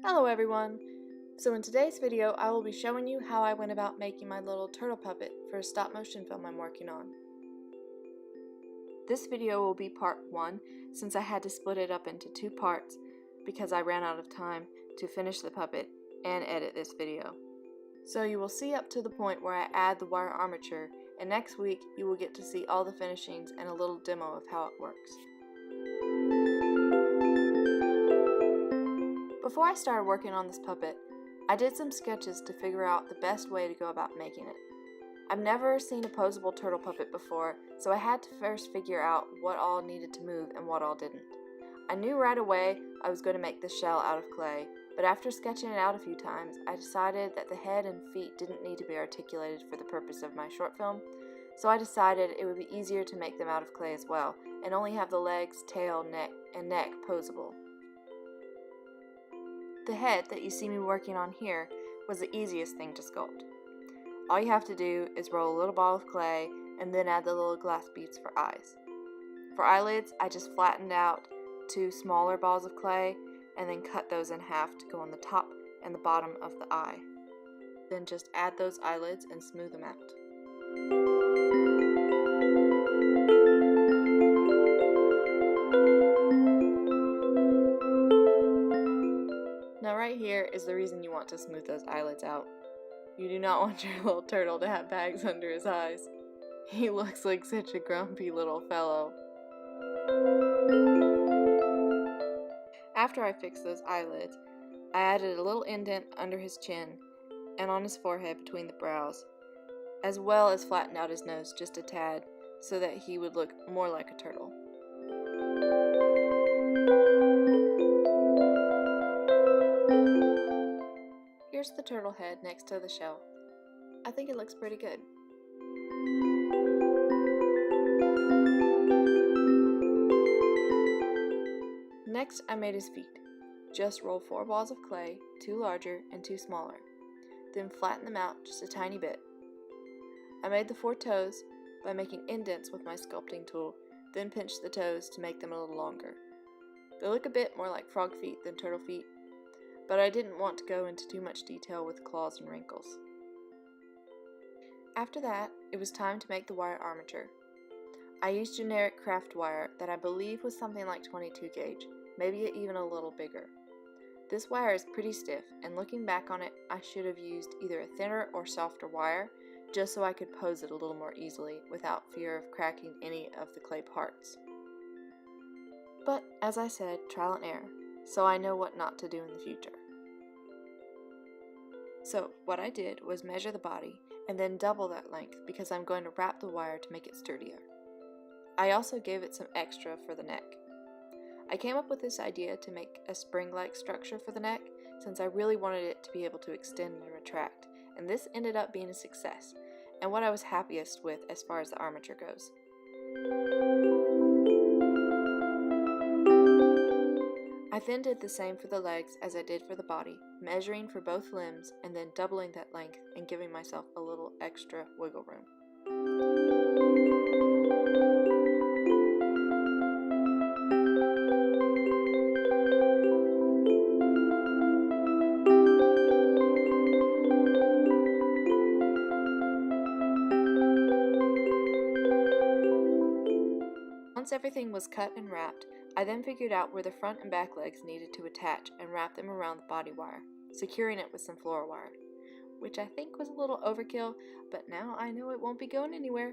Hello everyone! So in today's video I will be showing you how I went about making my little turtle puppet for a stop motion film I'm working on. This video will be part 1 since I had to split it up into 2 parts because I ran out of time to finish the puppet and edit this video. So you will see up to the point where I add the wire armature, and next week you will get to see all the finishings and a little demo of how it works. Before I started working on this puppet, I did some sketches to figure out the best way to go about making it. I've never seen a posable turtle puppet before, so I had to first figure out what all needed to move and what all didn't. I knew right away I was going to make the shell out of clay, but after sketching it out a few times, I decided that the head and feet didn't need to be articulated for the purpose of my short film, so I decided it would be easier to make them out of clay as well, and only have the legs, tail, neck posable. The head that you see me working on here was the easiest thing to sculpt. All you have to do is roll a little ball of clay and then add the little glass beads for eyes. For eyelids, I just flattened out 2 smaller balls of clay and then cut those in half to go on the top and the bottom of the eye. Then just add those eyelids and smooth them out. Now right here is the reason you want to smooth those eyelids out. You do not want your little turtle to have bags under his eyes. He looks like such a grumpy little fellow. After I fixed those eyelids, I added a little indent under his chin and on his forehead between the brows, as well as flattened out his nose just a tad so that he would look more like a turtle. Here's the turtle head next to the shell. I think it looks pretty good. Next, I made his feet. Just roll 4 balls of clay, 2 larger and 2 smaller. Then flatten them out just a tiny bit. I made the 4 toes by making indents with my sculpting tool, then pinched the toes to make them a little longer. They look a bit more like frog feet than turtle feet, but I didn't want to go into too much detail with claws and wrinkles. After that, it was time to make the wire armature. I used generic craft wire that I believe was something like 22 gauge, maybe even a little bigger. This wire is pretty stiff, and looking back on it, I should have used either a thinner or softer wire, just so I could pose it a little more easily without fear of cracking any of the clay parts. But, as I said, trial and error, so I know what not to do in the future. So, what I did was measure the body and then double that length because I'm going to wrap the wire to make it sturdier. I also gave it some extra for the neck. I came up with this idea to make a spring-like structure for the neck since I really wanted it to be able to extend and retract, and this ended up being a success, and what I was happiest with as far as the armature goes. I then did the same for the legs as I did for the body, measuring for both limbs and then doubling that length and giving myself a little extra wiggle room. Once everything was cut and wrapped, I then figured out where the front and back legs needed to attach and wrap them around the body wire, securing it with some floral wire, which I think was a little overkill, but now I know it won't be going anywhere.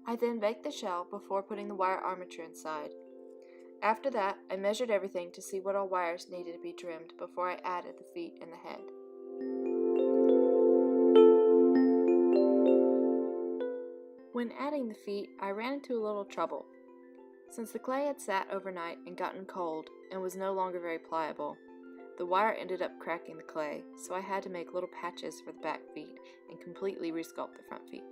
I then baked the shell before putting the wire armature inside. After that, I measured everything to see what all wires needed to be trimmed before I added the feet and the head. When adding the feet, I ran into a little trouble. Since the clay had sat overnight and gotten cold and was no longer very pliable, the wire ended up cracking the clay, so I had to make little patches for the back feet and completely resculpt the front feet.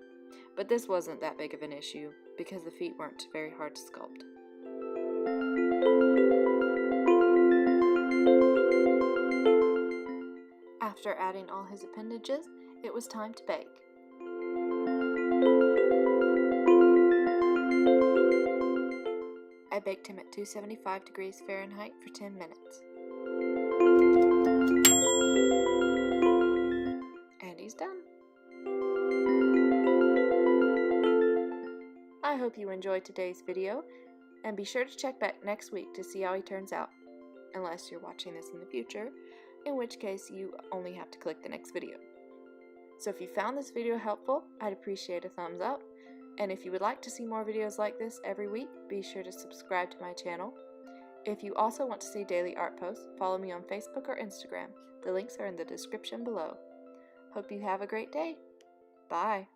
But this wasn't that big of an issue because the feet weren't very hard to sculpt. After adding all his appendages, it was time to bake. I baked him at 275 degrees Fahrenheit for 10 minutes. And he's done. I hope you enjoyed today's video, and be sure to check back next week to see how he turns out, unless you're watching this in the future, in which case you only have to click the next video. So if you found this video helpful, I'd appreciate a thumbs up, and if you would like to see more videos like this every week, be sure to subscribe to my channel. If you also want to see daily art posts, follow me on Facebook or Instagram. The links are in the description below. Hope you have a great day. Bye.